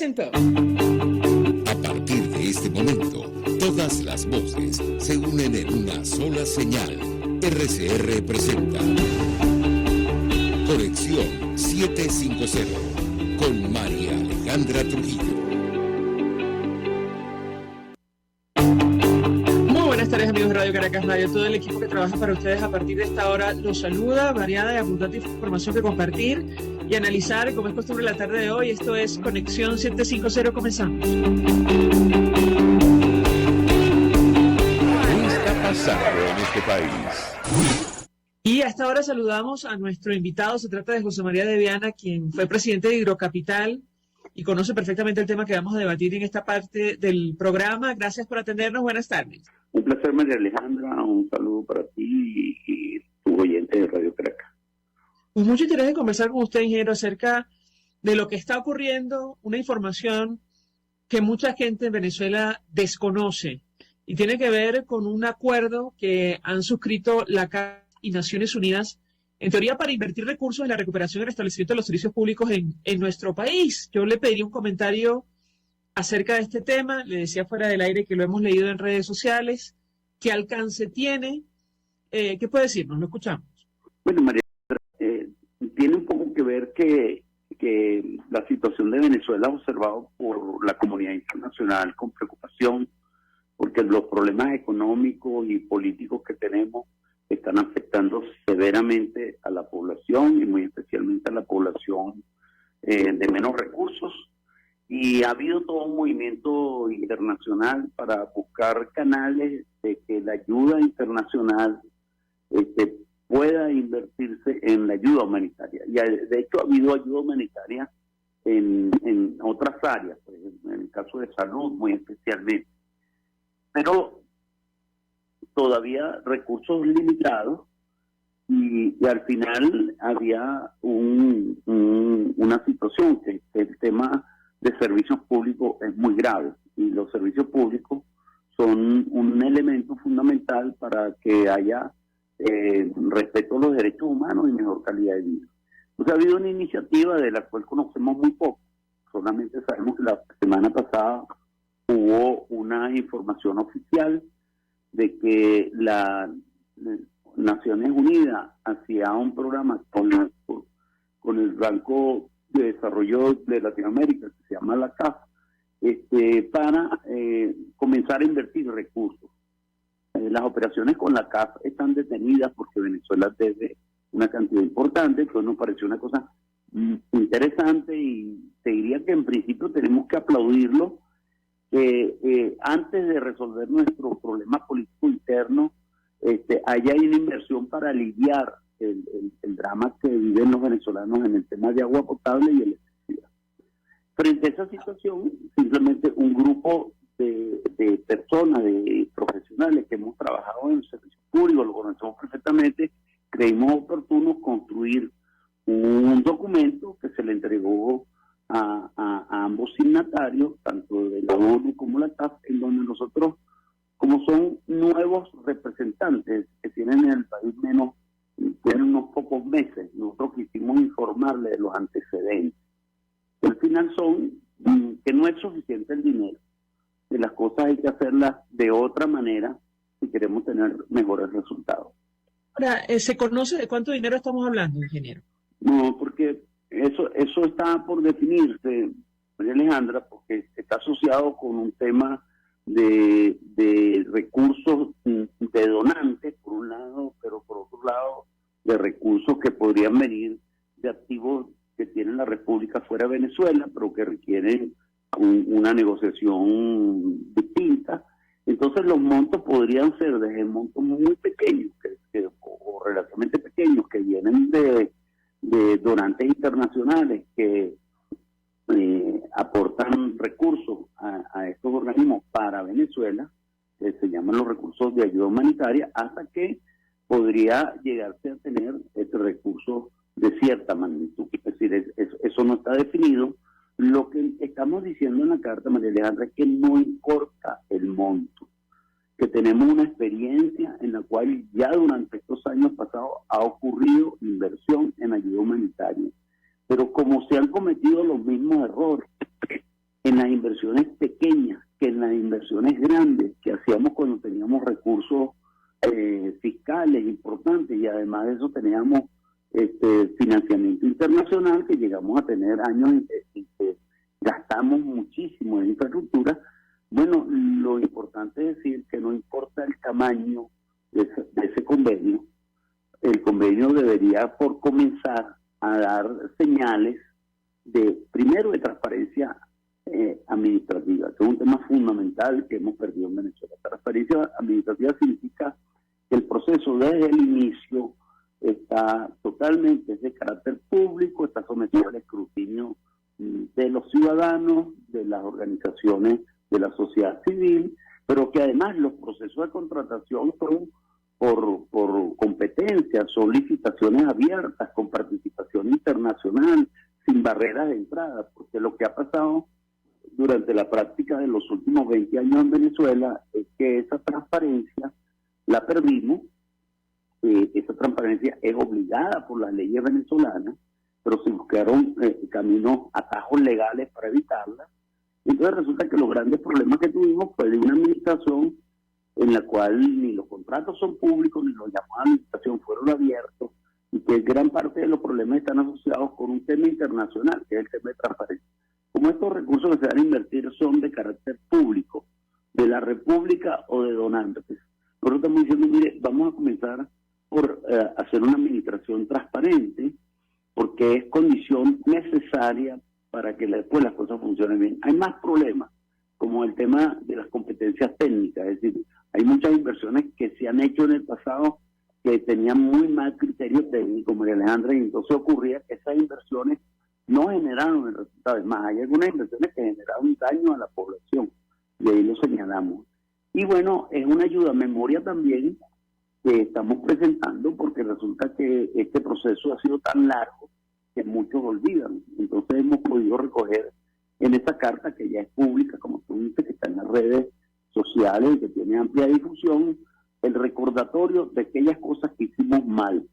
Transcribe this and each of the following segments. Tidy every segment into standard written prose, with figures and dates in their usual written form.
Presentó. A partir de este momento, todas las voces se unen en una sola señal. RCR presenta Conexión 750 con María Alejandra Trujillo. Muy buenas tardes, amigos de Radio Caracas Radio. Todo el equipo que trabaja para ustedes a partir de esta hora los saluda. Variada y abundante información que compartir y analizar, como es costumbre la tarde de hoy. Esto es Conexión 750. Comenzamos. ¿Qué está pasando en este país? Y hasta ahora saludamos a nuestro invitado. Se trata de José María de Viana, quien fue presidente de Hidrocapital y conoce perfectamente el tema que vamos a debatir en esta parte del programa. Gracias por atendernos. Buenas tardes. Un placer, María Alejandra. Un saludo para ti y tu oyente de Radio Caracas. Pues mucho interés en conversar con usted, ingeniero, acerca de lo que está ocurriendo, una información que mucha gente en Venezuela desconoce y tiene que ver con un acuerdo que han suscrito la CAF y Naciones Unidas, en teoría para invertir recursos en la recuperación y restablecimiento de los servicios públicos en nuestro país. Yo le pediría un comentario acerca de este tema. Le decía fuera del aire que lo hemos leído en redes sociales. ¿Qué alcance tiene? ¿Qué puede decirnos? Lo escuchamos. Bueno, María, tiene un poco que ver que la situación de Venezuela es observada por la comunidad internacional con preocupación, porque los problemas económicos y políticos que tenemos están afectando severamente a la población y muy especialmente a la población de menos recursos. Y ha habido todo un movimiento internacional para buscar canales de que la ayuda internacional pueda invertirse en la ayuda humanitaria. Y de hecho ha habido ayuda humanitaria en otras áreas, pues, en el caso de salud muy especialmente. Pero todavía recursos limitados y al final había una situación que el tema de servicios públicos es muy grave y los servicios públicos son un elemento fundamental para que haya respeto a los derechos humanos y mejor calidad de vida. Entonces ha habido una iniciativa de la cual conocemos muy poco, solamente sabemos que la semana pasada hubo una información oficial de que las Naciones Unidas hacía un programa con el Banco de Desarrollo de Latinoamérica, que se llama la CAF, para comenzar a invertir recursos. Las operaciones con la CAF están detenidas porque Venezuela debe una cantidad importante, que nos pareció una cosa interesante y te diría que en principio tenemos que aplaudirlo. Antes de resolver nuestro problema político interno, haya una inversión para aliviar el drama que viven los venezolanos en el tema de agua potable y electricidad. Frente a esa situación, simplemente un grupo de personas, de profesionales que hemos trabajado en el servicio público, lo conocemos perfectamente, creímos oportuno construir un documento que se le entregó a ambos signatarios, tanto de la ONU como la CAF, en donde nosotros, como son nuevos representantes que tienen en el país tienen unos pocos meses, nosotros quisimos informarles de los antecedentes. Al final son que no es suficiente el dinero, que las cosas hay que hacerlas de otra manera si queremos tener mejores resultados. Ahora, ¿se conoce de cuánto dinero estamos hablando, ingeniero? No, porque eso está por definirse, María Alejandra, porque está asociado con un tema de recursos de donantes, por un lado, pero por otro lado, de recursos que podrían venir de activos que tiene la República fuera de Venezuela, pero que requieren una negociación distinta. Entonces los montos podrían ser desde montos muy pequeños o relativamente pequeños que vienen de donantes internacionales que aportan recursos a estos organismos para Venezuela, que se llaman los recursos de ayuda humanitaria, hasta que podría llegarse a tener este recurso de cierta magnitud. Es decir, eso no está definido. Lo que estamos diciendo en la carta, María Alejandra, es que no importa el monto, que tenemos una experiencia en la cual ya durante estos años pasados ha ocurrido inversión en ayuda humanitaria. Pero como se han cometido los mismos errores las inversiones pequeñas que en las inversiones grandes que hacíamos cuando teníamos recursos fiscales importantes, y además de eso teníamos financiamiento internacional, que llegamos a tener años en que gastamos muchísimo en infraestructura. Bueno, lo importante es decir que no importa el tamaño de ese convenio, el convenio debería por comenzar a dar señales primero de transparencia administrativa, que es un tema fundamental que hemos perdido en Venezuela. Transparencia administrativa significa que el proceso desde el inicio está totalmente de carácter público, está sometido al escrutinio de los ciudadanos, de las organizaciones de la sociedad civil, pero que además los procesos de contratación son por competencia, son licitaciones abiertas, con participación internacional, sin barreras de entrada, porque lo que ha pasado durante la práctica de los últimos 20 años en Venezuela es que esa transparencia la perdimos. Esa transparencia es obligada por las leyes venezolanas, pero se buscaron caminos, atajos legales para evitarla. Entonces resulta que los grandes problemas que tuvimos fue de una administración en la cual ni los contratos son públicos, ni los llamados a administración fueron abiertos, y que gran parte de los problemas están asociados con un tema internacional, que es el tema de transparencia. Como estos recursos que se van a invertir son de carácter público, de la República o de donantes, nosotros estamos diciendo, mire, vamos a comenzar por hacer una administración transparente, porque es condición necesaria para que después las cosas funcionen bien. Hay más problemas, como el tema de las competencias técnicas, es decir, hay muchas inversiones que se han hecho en el pasado que tenían muy mal criterio técnico, María Alejandra, y entonces ocurría que esas inversiones no generaron el resultado. Es más, hay algunas inversiones que generaron daño a la población, y ahí lo señalamos. Y bueno, es una ayuda a memoria también que estamos presentando, porque resulta que este proceso ha sido tan largo que muchos olvidan. Entonces hemos podido recoger en esta carta, que ya es pública, como tú dices, que está en las redes sociales y que tiene amplia difusión, el recordatorio de aquellas cosas que hicimos mal.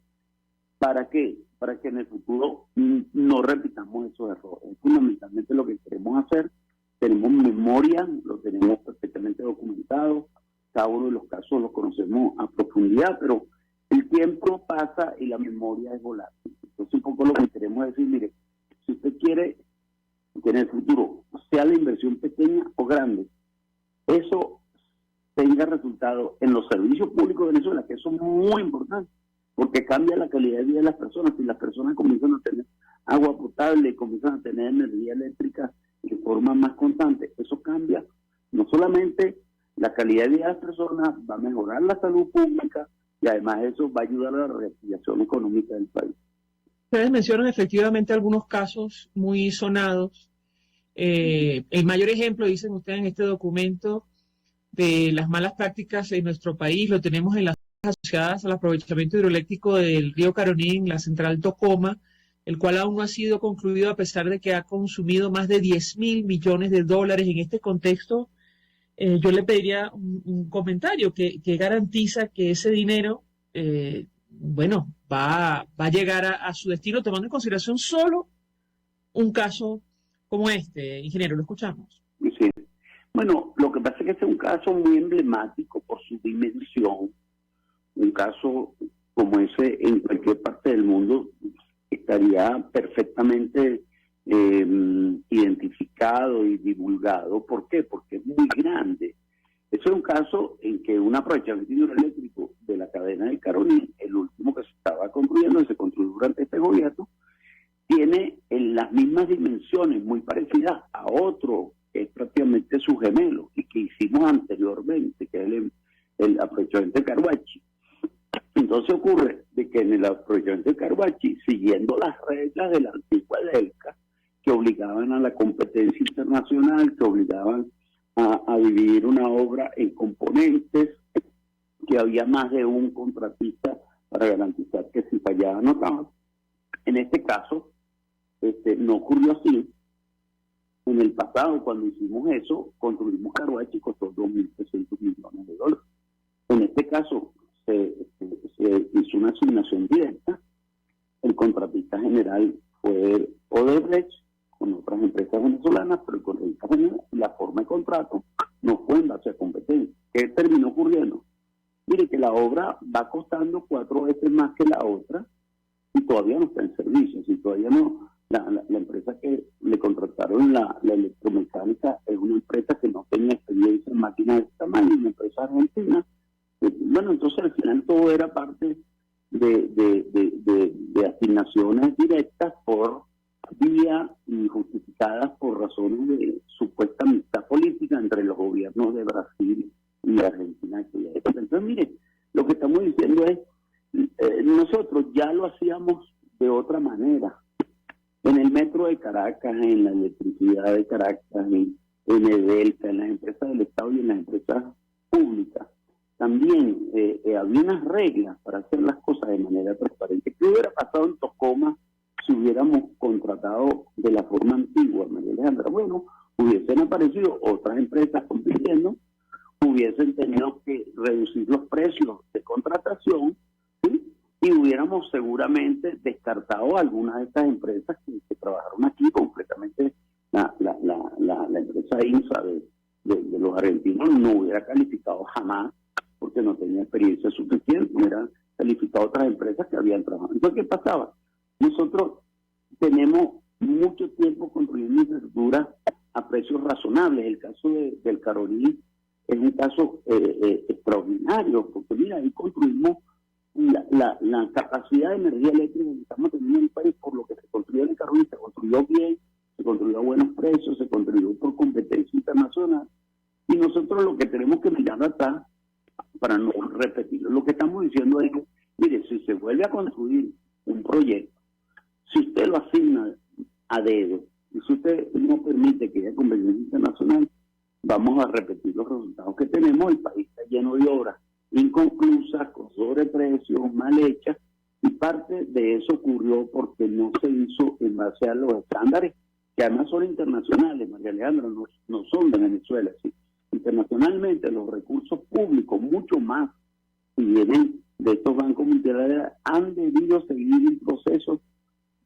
¿Para qué? Para que en el futuro no repitamos esos errores. Es fundamentalmente lo que queremos hacer. Tenemos memoria, lo tenemos perfectamente documentado, cada uno de los casos los conocemos a profundidad, pero el tiempo pasa y la memoria es volátil. Entonces un poco lo que queremos decir, mire, si usted quiere que en el futuro sea la inversión pequeña o grande, eso tenga resultado en los servicios públicos de Venezuela, que eso es muy importante, porque cambia la calidad de vida de las personas. Si las personas comienzan a tener agua potable, comienzan a tener energía eléctrica de forma más constante, eso cambia no solamente la calidad de vida de las personas, va a mejorar la salud pública, y además eso va a ayudar a la reactivación económica del país. Ustedes mencionan efectivamente algunos casos muy sonados. El mayor ejemplo, dicen ustedes en este documento, de las malas prácticas en nuestro país, lo tenemos en las asociadas al aprovechamiento hidroeléctrico del río Caroní, la central Tocoma, el cual aún no ha sido concluido a pesar de que ha consumido más de 10.000 millones de dólares. En este contexto, yo le pediría un comentario que garantiza que ese dinero, va a llegar a su destino, tomando en consideración solo un caso como este. Ingeniero, lo escuchamos. Sí. Bueno, lo que pasa es que este es un caso muy emblemático por su dimensión. Un caso como ese en cualquier parte del mundo estaría perfectamente identificado y divulgado. ¿Por qué? Porque es muy grande. Ese es un caso en que un aprovechamiento hidroeléctrico de la cadena del Caroní, el último que se estaba construyendo, que se construyó durante este gobierno, tiene en las mismas dimensiones, muy parecidas a otro que es prácticamente su gemelo y que hicimos anteriormente, que es el aprovechamiento de Carhuachi. Entonces ocurre de que en el aprovechamiento de Carhuachi, siguiendo las reglas de la antigua DELCA, que obligaban a la competencia internacional, que obligaban a dividir una obra en componentes, que había más de un contratista para garantizar que si fallaba no estaba. En este caso, no ocurrió así. En el pasado, cuando hicimos eso, construimos Carhuachi y costó 2.300 millones de dólares. En este caso, se hizo una asignación directa. El contratista general fue Odebrecht, con otras empresas venezolanas, pero con la forma de contrato no fue en base a competencia. ¿Qué terminó ocurriendo? Mire que la obra va costando 4 veces más que la otra y todavía no está en servicio. Si todavía no, la empresa que le contrataron la electromecánica es una empresa que no tenía experiencia en máquinas de este tamaño, una empresa argentina. Bueno, entonces al final todo era parte de asignaciones directas por vía y justificadas por razones de supuesta amistad política entre los gobiernos de Brasil y de Argentina. Entonces, mire, lo que estamos diciendo es, nosotros ya lo hacíamos de otra manera. En el metro de Caracas, en la electricidad de Caracas, en Edelca, en las empresas del Estado y en las empresas públicas, también había unas reglas para hacer las cosas de manera transparente. ¿Qué hubiera pasado en Tocoma si hubiéramos contratado de la forma antigua, María Alejandra? Bueno, hubiesen aparecido otras empresas compitiendo, hubiesen tenido que reducir los precios de contratación, ¿sí? Y hubiéramos seguramente descartado algunas de estas empresas que trabajaron aquí, concretamente la empresa INSA de los argentinos no hubiera calificado jamás porque no tenía experiencia suficiente, hubiera calificado otras empresas que habían trabajado. Entonces, ¿qué pasaba? Nosotros tenemos mucho tiempo construyendo infraestructura a precios razonables. El caso del Caroní es un caso extraordinario, porque mira, ahí construimos la capacidad de energía eléctrica que estamos teniendo en el país por lo que se construyó en el Caroní, se construyó bien, se construyó a buenos precios, se construyó por competencia internacional, y nosotros lo que tenemos que mirar atrás, para no repetirlo, lo que estamos diciendo es, mire, si se vuelve a construir un proyecto, si usted lo asigna a dedo, y si usted no permite que haya competencia internacional, vamos a repetir los resultados que tenemos. El país está lleno de obras inconclusas, con sobreprecios, mal hechas, y parte de eso ocurrió porque no se hizo en base a los estándares, que además son internacionales, María Alejandra, no son de Venezuela, ¿sí? Internacionalmente los recursos públicos, mucho más, si vienen de estos bancos multilaterales, han debido seguir un proceso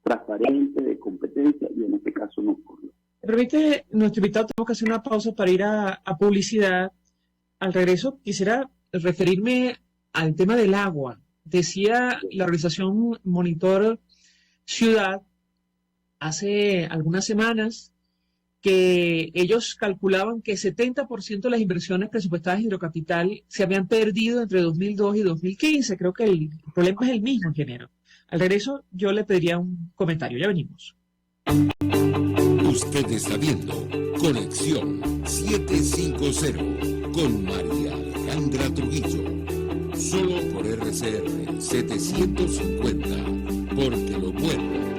transparente de competencia, y en este caso no ocurrió. Permite, nuestro invitado, tenemos que hacer una pausa para ir a publicidad. Al regreso quisiera referirme al tema del agua. Decía la organización Monitor Ciudad hace algunas semanas que ellos calculaban que 70% de las inversiones presupuestadas en Hidrocapital se habían perdido entre 2002 y 2015. Creo que el problema es el mismo, ingeniero. Al regreso yo le pediría un comentario. Ya venimos. Usted está viendo Conexión 750 con María Alejandra Trujillo. Solo por RCR 750, porque lo bueno.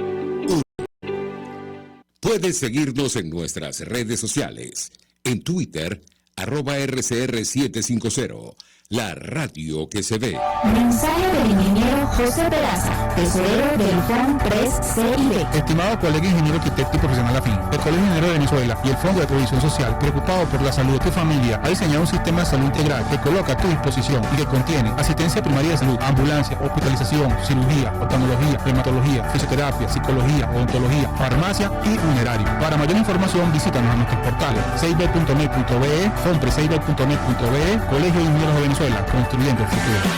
Puedes seguirnos en nuestras redes sociales. En Twitter, @RCR750, la radio que se ve. Mensaje del ingeniero José Peraza, tesorero del FONPRES CID. Estimado colega ingeniero arquitecto y profesional afín, el Colegio Ingeniero de Venezuela y el Fondo de Previsión Social, preocupado por la salud de tu familia, ha diseñado un sistema de salud integral que coloca a tu disposición y que contiene asistencia primaria de salud, ambulancia, hospitalización, cirugía, oftalmología, reumatología, fisioterapia, psicología, odontología, farmacia y funerario. Para mayor información, visítanos a nuestros portales cib.net.be, fonprescib.net.be, Colegio de Ingenieros de Venezuela, construyendo el futuro.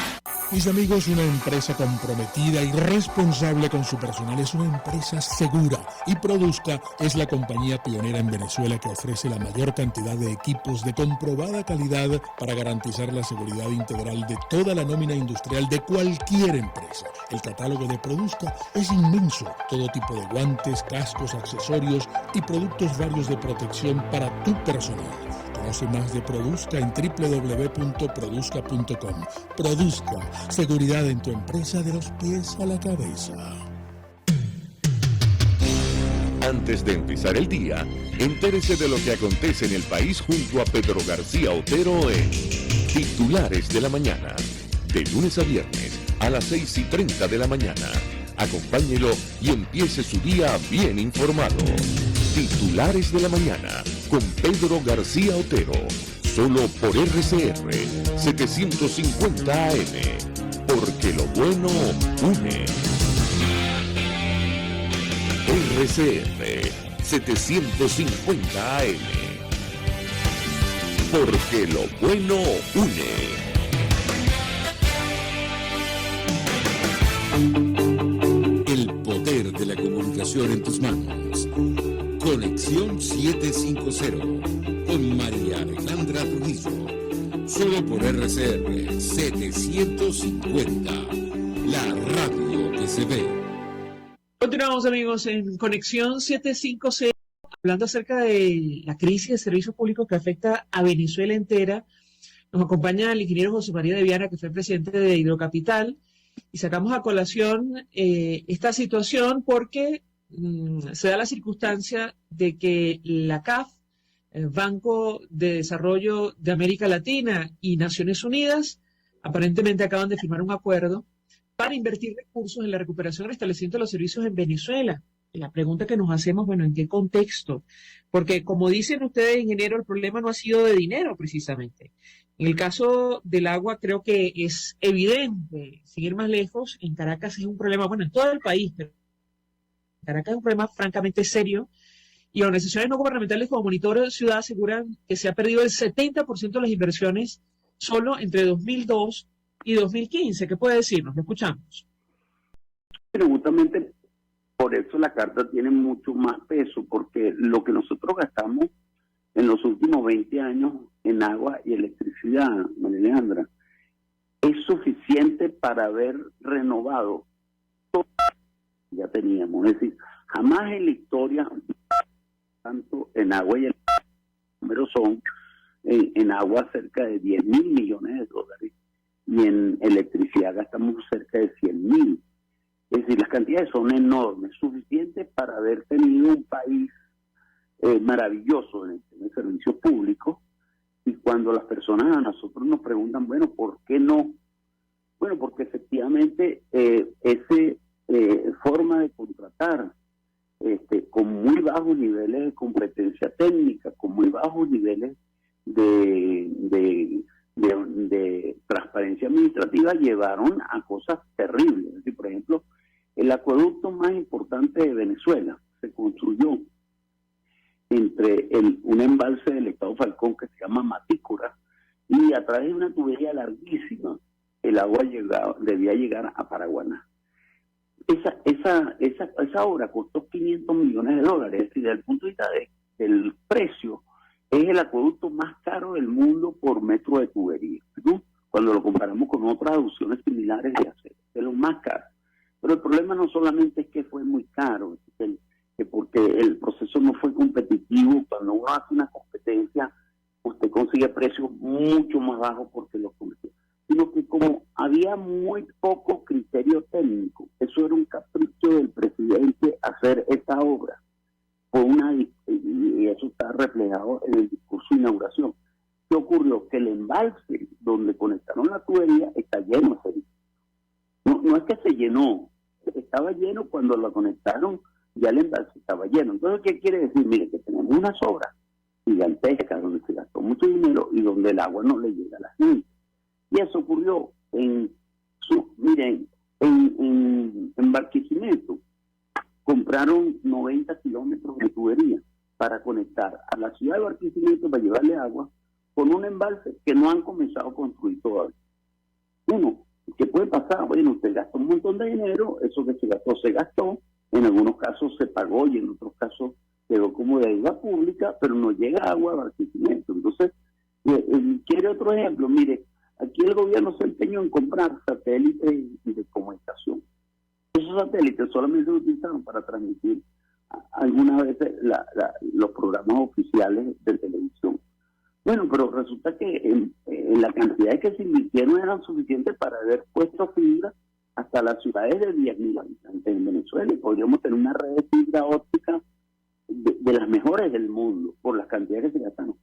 Mis amigos, una empresa comprometida y responsable con su personal es una empresa segura, y Produzca es la compañía pionera en Venezuela que ofrece la mayor cantidad de equipos de comprobada calidad para garantizar la seguridad integral de toda la nómina industrial de cualquier empresa. El catálogo de Produzca es inmenso, todo tipo de guantes, cascos, accesorios y productos varios de protección para tu personal. Conoce más de Produzca en www.produzca.com. Produzca, seguridad en tu empresa de los pies a la cabeza. Antes de empezar el día, entérese de lo que acontece en el país junto a Pedro García Otero en Titulares de la Mañana. De lunes a viernes a las 6:30 de la mañana. Acompáñelo y empiece su día bien informado. Titulares de la Mañana con Pedro García Otero. Solo por RCR 750 AM. Porque lo bueno une. RCR 750 AM. Porque lo bueno une. El poder de la comunicación en tus manos. Conexión 750 con María Alejandra Trujillo. Solo por RCR 750, la radio que se ve. Continuamos, amigos, en Conexión 750, hablando acerca de la crisis de servicios públicos que afecta a Venezuela entera. Nos acompaña el ingeniero José María de Viana, que fue presidente de Hidrocapital, y sacamos a colación esta situación porque se da la circunstancia de que la CAF, Banco de Desarrollo de América Latina y Naciones Unidas, aparentemente acaban de firmar un acuerdo para invertir recursos en la recuperación y restablecimiento de los servicios en Venezuela. Y la pregunta que nos hacemos, bueno, ¿en qué contexto? Porque como dicen ustedes, ingeniero, el problema no ha sido de dinero precisamente. En el caso del agua creo que es evidente, sin ir más lejos, en Caracas es un problema, bueno, en todo el país, pero en Caracas es un problema francamente serio, y organizaciones no gubernamentales como Monitor Ciudad aseguran que se ha perdido el 70% de las inversiones solo entre 2002 y 2015. ¿Qué puede decirnos? Lo escuchamos. Pero justamente por eso la carta tiene mucho más peso, porque lo que nosotros gastamos en los últimos 20 años en agua y electricidad, María Alejandra, es suficiente para haber renovado todo lo que ya teníamos. Es decir, jamás en la historia, tanto en agua y electricidad, números son en agua cerca de 10.000 millones de dólares y en electricidad gastamos cerca de 100.000. Es decir, las cantidades son enormes, suficientes para haber tenido un país maravilloso en el servicio público. Y cuando las personas a nosotros nos preguntan, bueno, ¿por qué no? Bueno, porque efectivamente esa forma de contratar con muy bajos niveles de competencia técnica, con muy bajos niveles de transparencia administrativa, llevaron a cosas terribles. Es decir, por ejemplo, el acueducto más importante de Venezuela se construyó entre un embalse del Estado Falcón que se llama Matícora, y a través de una tubería larguísima el agua debía llegar a Paraguaná. Esa obra costó 500 millones de dólares, es decir, desde el punto de vista del precio, es el acueducto más caro del mundo por metro de tubería, ¿no? Cuando lo comparamos con otras opciones similares de acero, es lo más caro. Pero el problema no solamente es que fue muy caro, que porque el proceso no fue competitivo. Cuando uno hace una competencia, usted consigue precios mucho más bajos porque los competidores, sino que como había muy poco criterio técnico, eso era un capricho del presidente hacer esta obra, y eso está reflejado en el discurso de inauguración. ¿Qué ocurrió? Que el embalse donde conectaron la tubería está lleno. No es que se llenó, estaba lleno cuando lo conectaron, ya el embalse estaba lleno. Entonces, ¿qué quiere decir? Mire, que tenemos unas obras gigantescas donde se gastó mucho dinero y donde el agua no le llega a la gente. Y eso ocurrió en Barquisimeto. Compraron 90 kilómetros de tubería para conectar a la ciudad de Barquisimeto para llevarle agua con un embalse que no han comenzado a construir todavía. Uno, ¿qué puede pasar? Bueno, usted gastó un montón de dinero, eso que se gastó, en algunos casos se pagó y en otros casos quedó como deuda pública, pero no llega agua a Barquisimeto. Entonces, ¿quiere otro ejemplo? Mire, aquí el gobierno se empeñó en comprar satélites de comunicación. Esos satélites solamente se utilizaron para transmitir algunas veces los programas oficiales de televisión. Bueno, pero resulta que la cantidad que se invirtieron eran suficientes para haber puesto fibra hasta las ciudades de 10.000 habitantes en Venezuela, y podríamos tener una red de fibra óptica de las mejores del mundo por las cantidades que se gastaron.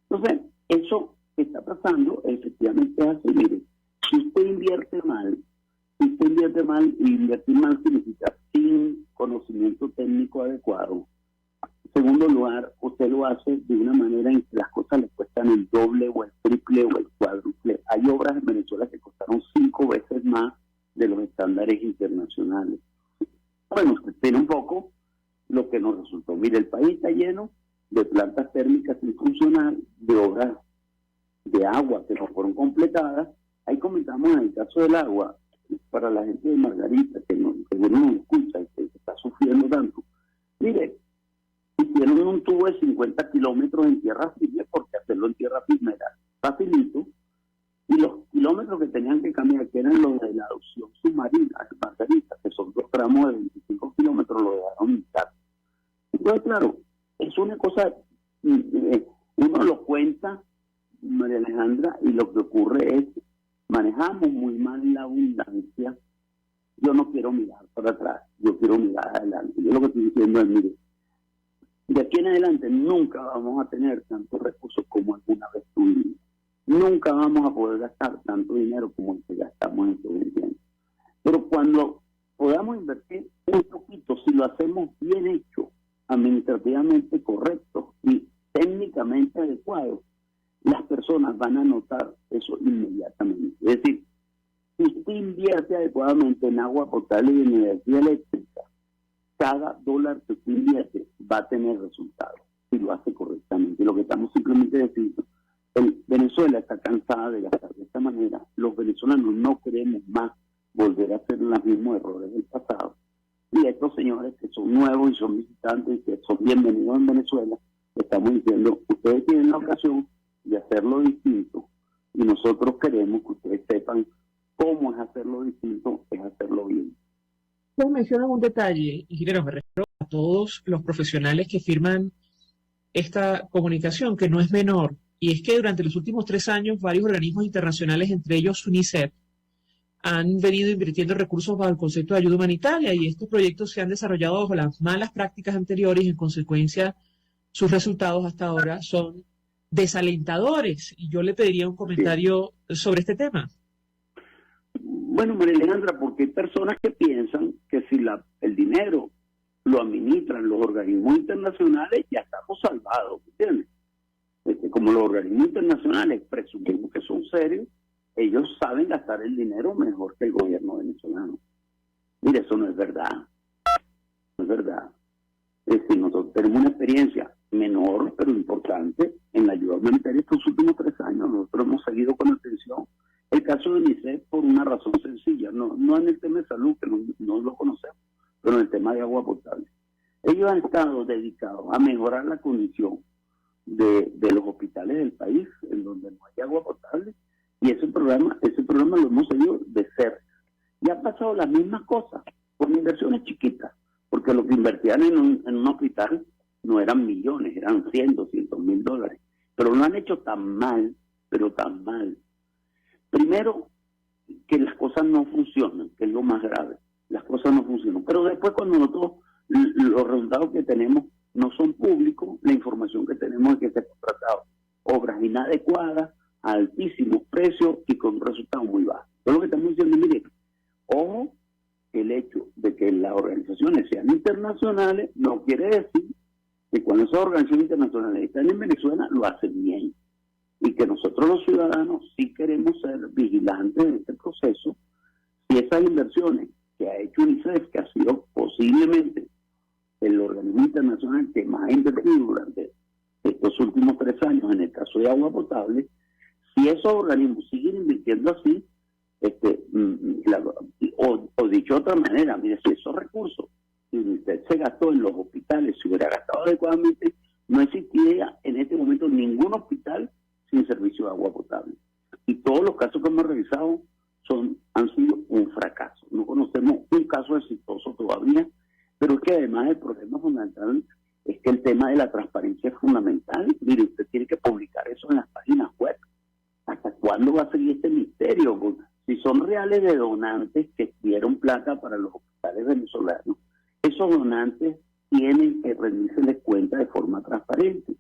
Entonces, eso que está pasando efectivamente es así. Mire, si usted invierte mal, y invertir mal significa sin conocimiento técnico adecuado. En segundo lugar, usted lo hace de una manera en que las cosas le cuestan el doble o el triple o el cuádruple. Hay obras en Venezuela que costaron 5 veces más de los estándares internacionales. Bueno, usted tiene un poco lo que nos resultó. Mire, el país de obras de agua que no fueron completadas. Ahí comentamos en el caso del agua, para la gente de Margarita, que seguro no escucha y que está sufriendo tanto. Mire, hicieron un tubo de 50 kilómetros en tierra firme, porque hacerlo en tierra firme era facilito, y los kilómetros que tenían que cambiar, que eran los de la opción submarina, Margarita, que son 2 tramos de 25 kilómetros, lo dejaron intacto. Entonces, claro, es una cosa, uno lo cuenta, María Alejandra, y lo que ocurre es, manejamos muy mal la abundancia. Yo no quiero mirar para atrás, yo quiero mirar adelante. Yo lo que estoy diciendo es, mire, de aquí en adelante nunca vamos a tener tantos recursos como alguna vez tuvimos. Nunca vamos a poder gastar tanto dinero como el que gastamos en este momento. Pero cuando podamos invertir un poquito, si lo hacemos bien hecho, administrativamente correcto y técnicamente adecuado, las personas van a notar eso inmediatamente. Es decir, si usted invierte adecuadamente en agua potable y en energía eléctrica, cada dólar que usted invierte va a tener resultados si lo hace correctamente. Lo que estamos simplemente diciendo, Venezuela está cansada de gastar de esta manera. Los venezolanos no queremos más volver a hacer los mismos errores del pasado. Y estos señores que son nuevos y son visitantes y que son bienvenidos en Venezuela, estamos diciendo, ustedes tienen la ocasión de hacerlo distinto y nosotros queremos que ustedes sepan cómo es hacerlo distinto, es hacerlo bien. Ustedes mencionan un detalle, ingeniero, me refiero a todos los profesionales que firman esta comunicación, que no es menor, y es que durante los últimos 3 años varios organismos internacionales, entre ellos UNICEF, han venido invirtiendo recursos bajo el concepto de ayuda humanitaria, y estos proyectos se han desarrollado bajo las malas prácticas anteriores y en consecuencia sus resultados hasta ahora son desalentadores. Y yo le pediría un comentario sobre este tema. Bueno, María Alejandra, porque hay personas que piensan que si el dinero lo administran los organismos internacionales, ya estamos salvados, ¿entiendes? Como los organismos internacionales presumimos que son serios, ellos saben gastar el dinero mejor que el gobierno venezolano. Mire, eso no es verdad. No es verdad. Es decir, nosotros tenemos una experiencia menor, pero importante, en la ayuda humanitaria estos últimos 3 años. Nosotros hemos seguido con atención el caso de UNICEF por una razón sencilla, no en el tema de salud, que no lo conocemos, pero en el tema de agua potable. Ellos han estado dedicados a mejorar la condición de los hospitales del país, en donde no hay agua potable, y ese programa lo hemos seguido de cerca. Y ha pasado las mismas cosas, con inversiones chiquitas, porque lo que invertían en un hospital no eran millones, eran 100, 200 mil dólares, pero lo han hecho tan mal, pero tan mal. Primero, que las cosas no funcionan, que es lo más grave. Las cosas no funcionan. Pero después, cuando nosotros, los resultados que tenemos no son públicos, la información que tenemos es que se han contratado obras inadecuadas, a altísimos precios y con resultados muy bajos. Entonces, lo que estamos diciendo, mire, ojo, el hecho de que las organizaciones sean internacionales no quiere decir que cuando esas organizaciones internacionales están en Venezuela, lo hacen bien. Y que nosotros los ciudadanos sí queremos ser vigilantes de este proceso. Si esas inversiones que ha hecho UNICEF, que ha sido posiblemente el organismo internacional que más ha invertido durante estos últimos 3 años en el caso de agua potable, si esos organismos siguen invirtiendo así, o dicho de otra manera, mire, si esos recursos, si UNICEF se gastó en los hospitales, si hubiera gastado adecuadamente, no existiría en este momento ningún hospital sin servicio de agua potable. Y todos los casos que hemos revisado han sido un fracaso. No conocemos un caso exitoso todavía, pero es que además el problema fundamental es que el tema de la transparencia es fundamental. Mire, usted tiene que publicar eso en las páginas web. ¿Hasta cuándo va a seguir este misterio? Porque si son reales de donantes que dieron plata para los hospitales venezolanos, esos donantes tienen que rendirse cuenta de forma transparente.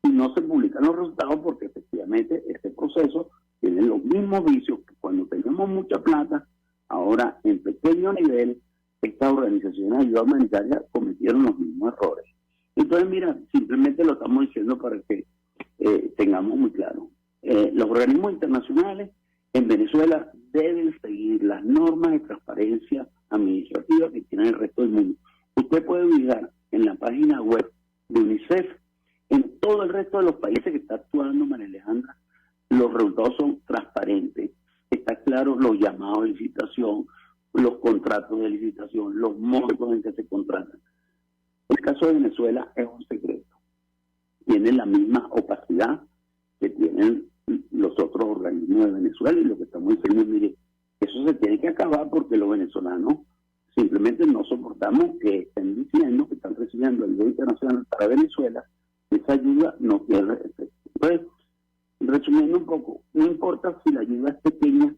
Y no se publican los resultados porque efectivamente este proceso tiene los mismos vicios que cuando tenemos mucha plata. Ahora, en pequeño nivel, estas organizaciones de ayuda humanitaria cometieron los mismos errores. Entonces, mira, simplemente lo estamos diciendo para que tengamos muy claro. Los organismos internacionales en Venezuela deben seguir las normas de transparencia administrativa que tiene el resto del mundo. Usted puede ubicar en la página web de UNICEF, en todo el resto de los países que están actuando, María Alejandra, los resultados son transparentes. Está claro los llamados de licitación, los contratos de licitación, los montos en que se contratan. El caso de Venezuela es un secreto. Tiene la misma opacidad que tienen los otros organismos de Venezuela, y lo que estamos diciendo es, mire, eso se tiene que acabar porque los venezolanos simplemente no soportamos que estén diciendo que están recibiendo ayuda internacional para Venezuela. Esa ayuda no tiene efecto. Entonces, resumiendo un poco, no importa si la ayuda es pequeña,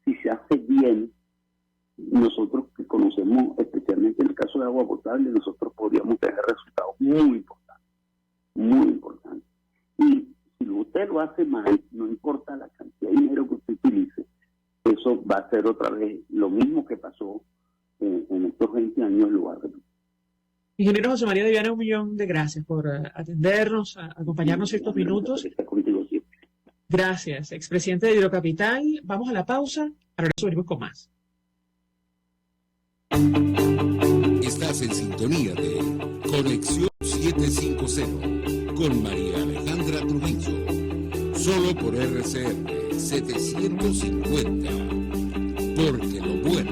si se hace bien, nosotros que conocemos, especialmente en el caso de agua potable, nosotros podríamos tener resultados muy importantes, muy importantes. Y si usted lo hace mal, no importa la cantidad de dinero que usted utilice, eso va a ser otra vez lo mismo que pasó en estos 20 años en lugar de... Ingeniero José María Deviane, 1.000.000 de gracias por atendernos, acompañarnos estos minutos. Gracias, expresidente de Hidrocapital. Vamos a la pausa, ahora venimos con más. Estás en sintonía de Conexión 750 con María Alejandra Trujillo. Solo por RCR 750. Porque lo bueno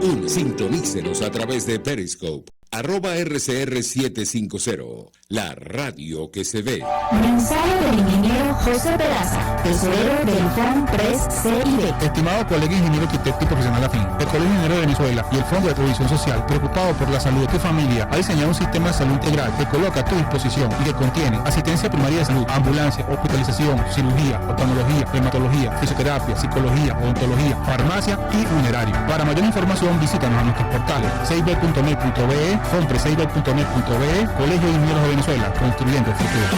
une. Sintonícenos a través de Periscope. @RCR750, la radio que se ve. Mensaje del ingeniero José Peraza, tesorero del FONPRES CID. Estimado colega ingeniero arquitecto y profesional afín, el Colegio de Ingenieros de Venezuela y el Fondo de Previsión Social, preocupado por la salud de tu familia, ha diseñado un sistema de salud integral que coloca a tu disposición y que contiene asistencia primaria de salud, ambulancia, hospitalización, cirugía, oftalmología, dermatología, fisioterapia, psicología, odontología, farmacia y funerario. Para mayor información, visítanos a nuestros portales cib.net.be, fonpreseiber.net.be, Colegio de Ingenieros de Venezuela, construyendo el futuro.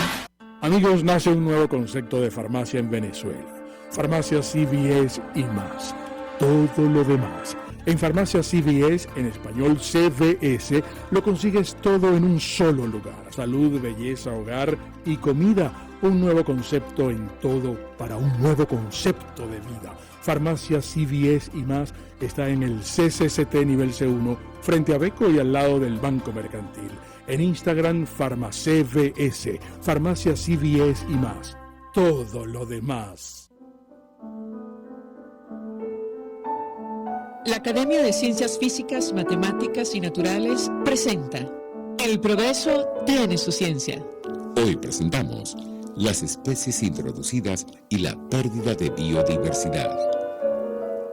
Amigos, nace un nuevo concepto de farmacia en Venezuela. Farmacia CVS y más. Todo lo demás. En Farmacia CVS, en español CVS, lo consigues todo en un solo lugar. Salud, belleza, hogar y comida. Un nuevo concepto en todo para un nuevo concepto de vida. Farmacia CVS y más está en el CCCT nivel C1, frente a Beco y al lado del Banco Mercantil. En Instagram, FarmaCVS, Farmacia CVS y más. Todo lo demás. La Academia de Ciencias Físicas, Matemáticas y Naturales presenta El progreso tiene su ciencia. Hoy presentamos las especies introducidas y la pérdida de biodiversidad.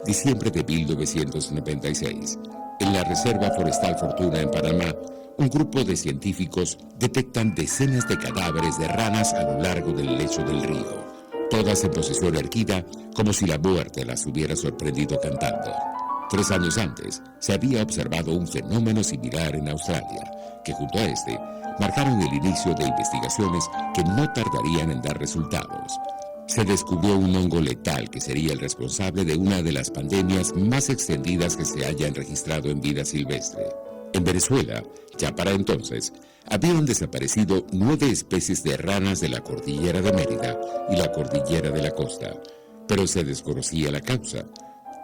Diciembre de 1996. En la Reserva Forestal Fortuna en Panamá, un grupo de científicos detectan decenas de cadáveres de ranas a lo largo del lecho del río, todas en posición erguida, como si la muerte las hubiera sorprendido cantando. 3 años antes, se había observado un fenómeno similar en Australia, que junto a este, marcaron el inicio de investigaciones que no tardarían en dar resultados. Se descubrió un hongo letal que sería el responsable de una de las pandemias más extendidas que se hayan registrado en vida silvestre. En Venezuela, ya para entonces, habían desaparecido 9 especies de ranas de la cordillera de Mérida y la cordillera de la costa, pero se desconocía la causa.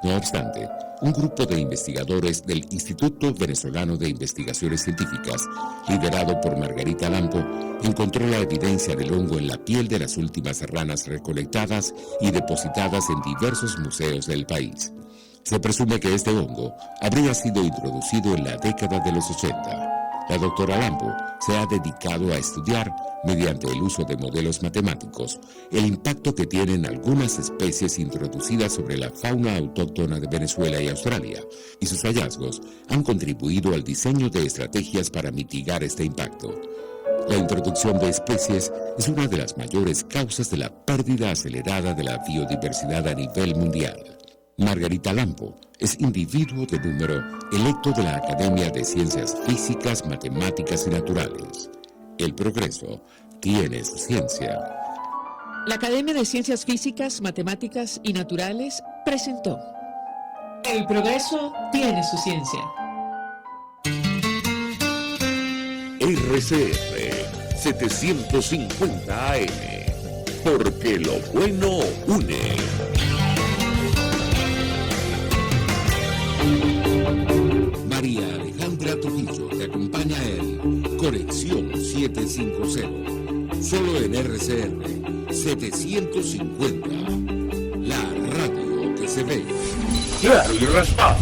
No obstante, un grupo de investigadores del Instituto Venezolano de Investigaciones Científicas, liderado por Margarita Lampo, encontró la evidencia del hongo en la piel de las últimas ranas recolectadas y depositadas en diversos museos del país. Se presume que este hongo habría sido introducido en la década de los 80. La doctora Lampo se ha dedicado a estudiar, mediante el uso de modelos matemáticos, el impacto que tienen algunas especies introducidas sobre la fauna autóctona de Venezuela y Australia, y sus hallazgos han contribuido al diseño de estrategias para mitigar este impacto. La introducción de especies es una de las mayores causas de la pérdida acelerada de la biodiversidad a nivel mundial. Margarita Lampo es individuo de número electo de la Academia de Ciencias Físicas, Matemáticas y Naturales. El progreso tiene su ciencia. La Academia de Ciencias Físicas, Matemáticas y Naturales presentó El progreso tiene su ciencia. RCR 750 AM. Porque lo bueno une. María Alejandra Trujillo te acompaña en Conexión 750. Solo en RCR 750. La radio que se ve. Claro y raspado.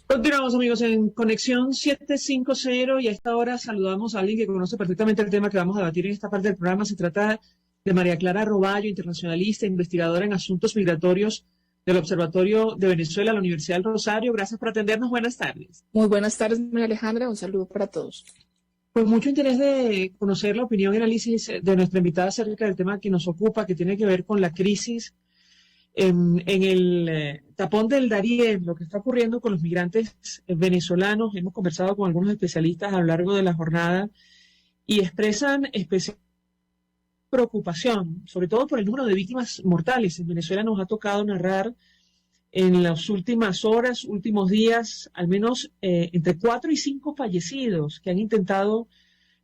Continuamos, amigos, en Conexión 750 y a esta hora saludamos a alguien que conoce perfectamente el tema que vamos a debatir en esta parte del programa. Se trata de María Clara Roballo, internacionalista, investigadora en asuntos migratorios del Observatorio de Venezuela, la Universidad del Rosario. Gracias por atendernos. Buenas tardes. Muy buenas tardes, María Alejandra. Un saludo para todos. Pues mucho interés de conocer la opinión y análisis de nuestra invitada acerca del tema que nos ocupa, que tiene que ver con la crisis en el tapón del Darién, lo que está ocurriendo con los migrantes venezolanos. Hemos conversado con algunos especialistas a lo largo de la jornada y expresan especial preocupación, sobre todo por el número de víctimas mortales. En Venezuela nos ha tocado narrar en las últimas horas, últimos días, al menos entre 4 y 5 fallecidos que han intentado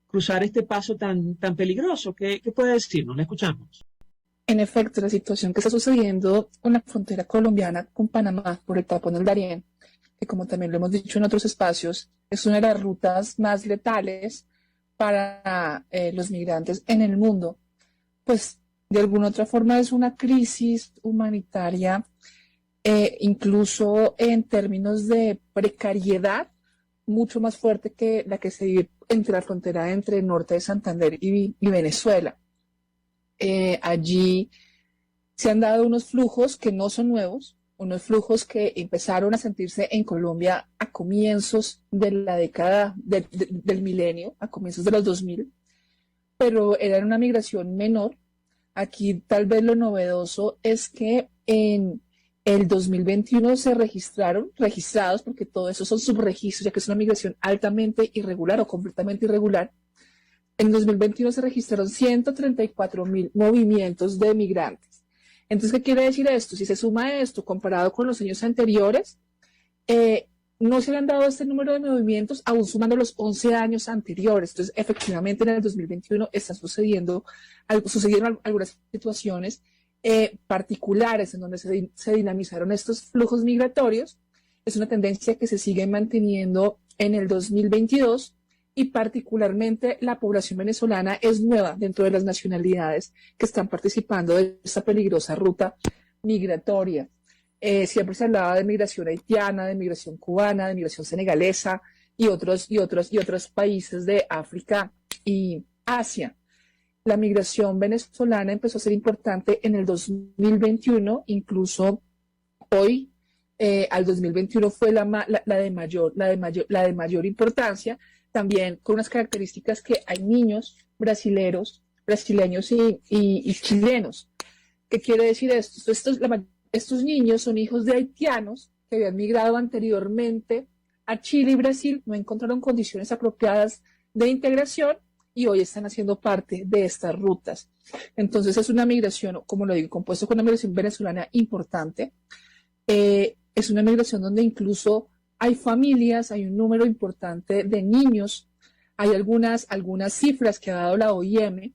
cruzar este paso tan peligroso. ¿Qué puede decirnos? Le escuchamos. En efecto, la situación que está sucediendo con la frontera colombiana con Panamá por el tapón del Darién, que como también lo hemos dicho en otros espacios, es una de las rutas más letales para los migrantes en el mundo, pues de alguna otra forma es una crisis humanitaria, incluso en términos de precariedad, mucho más fuerte que la que se vive entre la frontera entre el norte de Santander y Venezuela. Allí se han dado unos flujos que no son nuevos, unos flujos que empezaron a sentirse en Colombia a comienzos de la década del milenio, a comienzos de los 2000, pero era una migración menor. Aquí tal vez lo novedoso es que en el 2021 se registrados, porque todo eso son subregistros, ya que es una migración altamente irregular o completamente irregular. En 2021 se registraron 134.000 movimientos de migrantes. Entonces, ¿qué quiere decir esto? Si se suma esto comparado con los años anteriores, no se le han dado este número de movimientos, aún sumando los 11 años anteriores. Entonces, efectivamente, en el 2021 están sucedieron algunas situaciones particulares en donde se dinamizaron estos flujos migratorios. Es una tendencia que se sigue manteniendo en el 2022 y particularmente la población venezolana es nueva dentro de las nacionalidades que están participando de esta peligrosa ruta migratoria. Siempre se hablaba de migración haitiana, de migración cubana, de migración senegalesa y otros países de África y Asia. La migración venezolana empezó a ser importante en el 2021, incluso hoy, al 2021 fue la de mayor importancia, también con unas características que hay niños brasileños y chilenos. ¿Qué quiere decir esto? Estos niños son hijos de haitianos que habían migrado anteriormente a Chile y Brasil, no encontraron condiciones apropiadas de integración y hoy están haciendo parte de estas rutas. Entonces es una migración, como lo digo, compuesto con una migración venezolana importante. Es una migración donde incluso hay familias, hay un número importante de niños, hay algunas cifras que ha dado la OIM,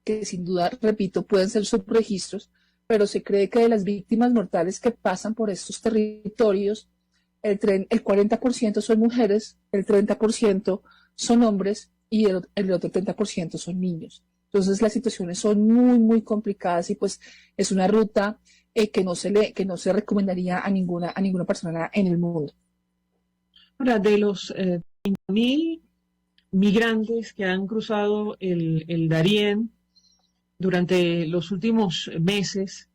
que sin duda, repito, pueden ser subregistros, pero se cree que de las víctimas mortales que pasan por estos territorios, el 40% son mujeres, el 30% son hombres y el otro 30% son niños. Entonces las situaciones son muy, muy complicadas y pues es una ruta que no se recomendaría a ninguna persona en el mundo. Ahora, de los 30.000 migrantes que han cruzado el Darién durante los últimos meses,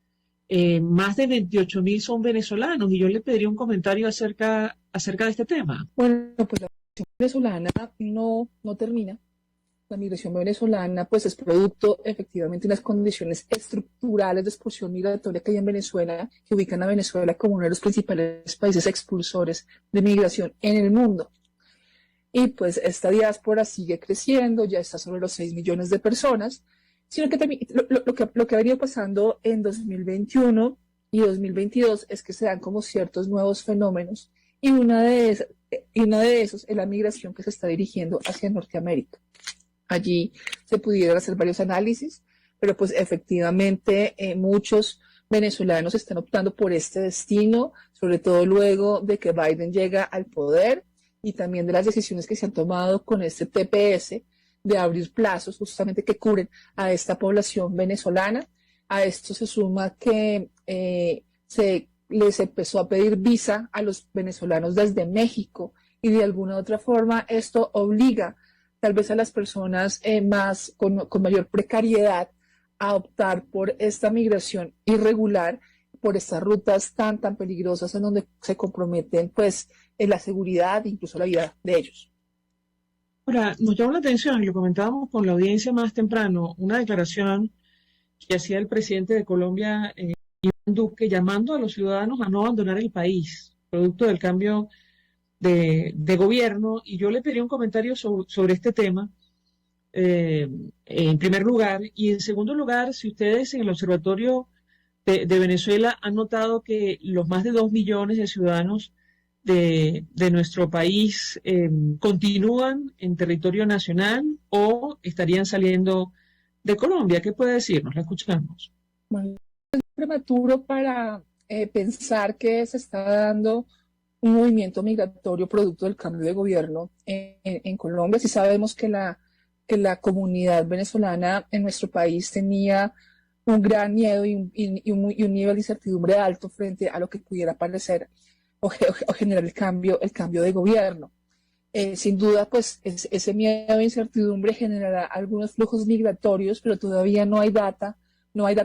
más de 28.000 son venezolanos, y yo le pediría un comentario acerca de este tema. Bueno, pues la migración venezolana no termina. La migración venezolana pues es producto efectivamente de unas condiciones estructurales de expulsión migratoria que hay en Venezuela, que ubican a Venezuela como uno de los principales países expulsores de migración en el mundo. Y pues esta diáspora sigue creciendo, ya está sobre los 6 millones de personas, sino que también lo que ha venido pasando en 2021 y 2022 es que se dan como ciertos nuevos fenómenos, y una de esos es la migración que se está dirigiendo hacia Norteamérica. Allí se pudieron hacer varios análisis, pero pues efectivamente muchos venezolanos están optando por este destino, sobre todo luego de que Biden llega al poder y también de las decisiones que se han tomado con este TPS, de abrir plazos justamente que cubren a esta población venezolana. A esto se suma que se les empezó a pedir visa a los venezolanos desde México y de alguna u otra forma esto obliga tal vez a las personas con mayor precariedad a optar por esta migración irregular, por estas rutas tan peligrosas en donde se comprometen pues en la seguridad e incluso la vida de ellos. Ahora, nos llamó la atención, y lo comentábamos con la audiencia más temprano, una declaración que hacía el presidente de Colombia, Iván Duque, llamando a los ciudadanos a no abandonar el país, producto del cambio de gobierno, y yo le pedí un comentario sobre este tema, en primer lugar, y en segundo lugar, si ustedes en el Observatorio de Venezuela han notado que los más de 2 millones de ciudadanos de nuestro país continúan en territorio nacional o estarían saliendo de Colombia. ¿Qué puede decirnos? La escuchamos. Bueno, es prematuro para pensar que se está dando un movimiento migratorio producto del cambio de gobierno en Colombia. Sí sabemos que la comunidad venezolana en nuestro país tenía un gran miedo y un nivel de incertidumbre alto frente a lo que pudiera parecer o generar el cambio de gobierno. Sin duda, pues ese miedo e incertidumbre generará algunos flujos migratorios, pero todavía no hay data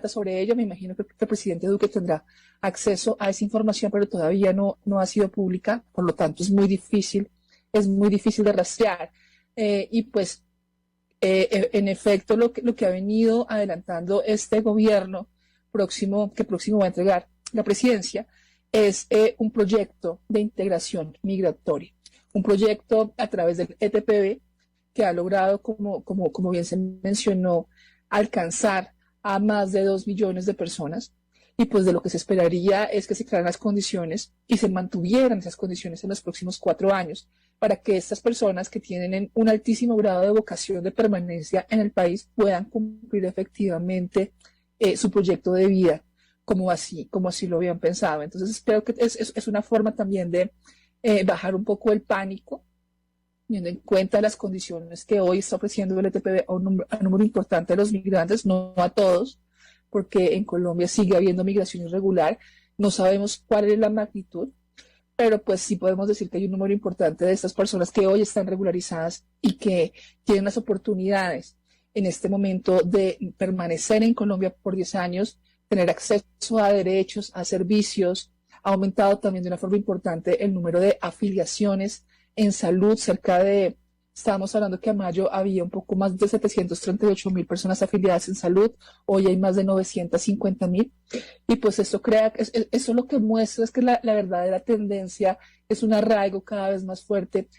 sobre ello. Me imagino que el presidente Duque tendrá acceso a esa información, pero todavía no ha sido pública, por lo tanto es muy difícil de rastrear. Y pues, en efecto, lo que ha venido adelantando este gobierno que próximo va a entregar la presidencia es un proyecto de integración migratoria. Un proyecto a través del ETPB que ha logrado, como bien se mencionó, alcanzar a más de 2 millones de personas, y pues de lo que se esperaría es que se crearan las condiciones y se mantuvieran esas condiciones en los próximos 4 años para que estas personas que tienen un altísimo grado de vocación de permanencia en el país puedan cumplir efectivamente su proyecto de vida como así lo habían pensado. Entonces espero que es una forma también de bajar un poco el pánico, teniendo en cuenta las condiciones que hoy está ofreciendo el ETPB a un número importante de los migrantes, no a todos, porque en Colombia sigue habiendo migración irregular. No sabemos cuál es la magnitud, pero pues sí podemos decir que hay un número importante de estas personas que hoy están regularizadas y que tienen las oportunidades en este momento de permanecer en Colombia por 10 años, tener acceso a derechos, a servicios. Ha aumentado también de una forma importante el número de afiliaciones en salud. Estábamos hablando que a mayo había un poco más de 738.000 personas afiliadas en salud, hoy hay más de 950.000, y pues eso lo que muestra es que la verdadera tendencia es un arraigo cada vez más fuerte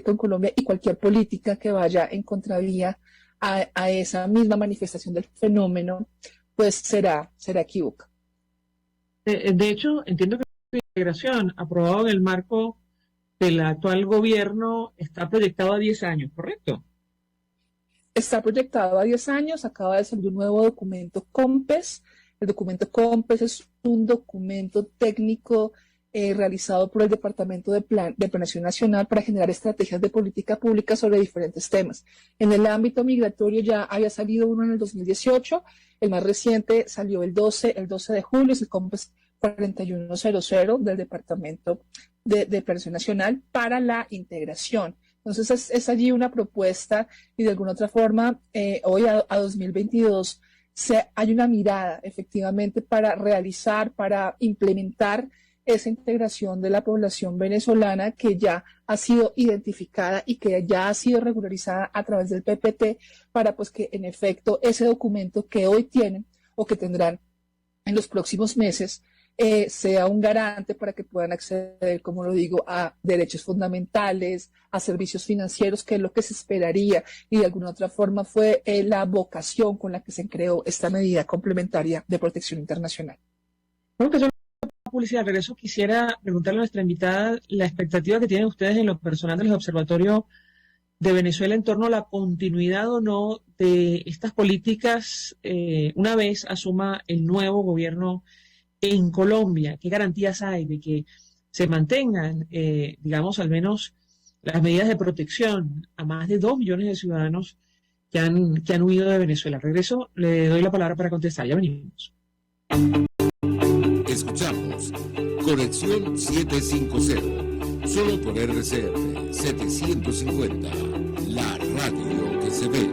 con Colombia, y cualquier política que vaya en contravía a esa misma manifestación del fenómeno, pues será equívoca. De hecho, entiendo que la integración aprobado en el marco del actual gobierno está proyectado a 10 años, ¿correcto? Está proyectado a 10 años, acaba de salir un nuevo documento COMPES. El documento COMPES es un documento técnico realizado por el Departamento de Planeación Nacional para generar estrategias de política pública sobre diferentes temas. En el ámbito migratorio ya había salido uno en el 2018, el más reciente salió el 12 de julio, es el COMPES 4100 del Departamento de Planeación Nacional para la integración. Entonces es allí una propuesta, y de alguna otra forma hoy a 2022 hay una mirada efectivamente para implementar esa integración de la población venezolana que ya ha sido identificada y que ya ha sido regularizada a través del PPT, para pues que en efecto ese documento que hoy tienen o que tendrán en los próximos meses sea un garante para que puedan acceder, como lo digo, a derechos fundamentales, a servicios financieros, que es lo que se esperaría, y de alguna otra forma fue la vocación con la que se creó esta medida complementaria de protección internacional. Bueno, que publicidad, al regreso quisiera preguntarle a nuestra invitada la expectativa que tienen ustedes en lo personal del Observatorio de Venezuela en torno a la continuidad o no de estas políticas una vez asuma el nuevo gobierno en Colombia. ¿Qué garantías hay de que se mantengan, digamos, al menos las medidas de protección a más de 2 millones de ciudadanos que han huido de Venezuela. Regreso, le doy la palabra para contestar. Ya venimos. Escuchamos Conexión 750, solo por RCR 750, la radio que se ve.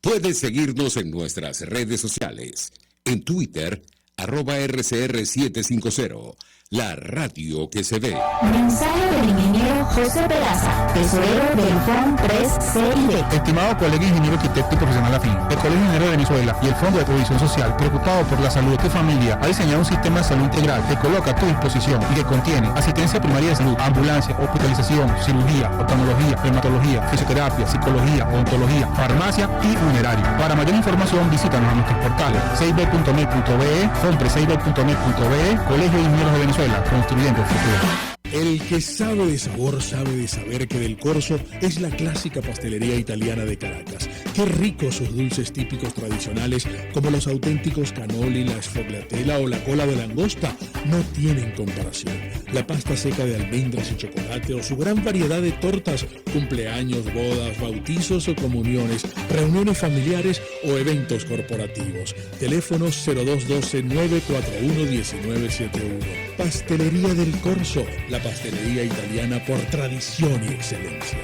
Puedes seguirnos en nuestras redes sociales, en Twitter, @RCR750, la radio que se ve. Mensaje del ingeniero José Peraza, tesorero del FON 3CIB. Estimado colega ingeniero arquitecto y profesional afín, el Colegio Ingeniero de Venezuela y el Fondo de Previsión Social, preocupado por la salud de tu familia, ha diseñado un sistema de salud integral que coloca a tu disposición y que contiene asistencia primaria de salud, ambulancia, hospitalización, cirugía, oftalmología, reumatología, fisioterapia, psicología, odontología, farmacia y funerario. Para mayor información, visítanos a nuestros portales 6b.net.be, fon36b.net.be, Colegio de Ingenieros de Venezuela, construyendo el futuro. El que sabe de sabor sabe de saber que Del Corso es la clásica pastelería italiana de Caracas. Qué ricos sus dulces típicos tradicionales, como los auténticos cannoli, la sfogliatella o la cola de langosta, no tienen comparación. La pasta seca de almendras y chocolate o su gran variedad de tortas, cumpleaños, bodas, bautizos o comuniones, reuniones familiares o eventos corporativos. Teléfonos 0212-941-1971. Pastelería Del Corso, la pastelería italiana por tradición y excelencia.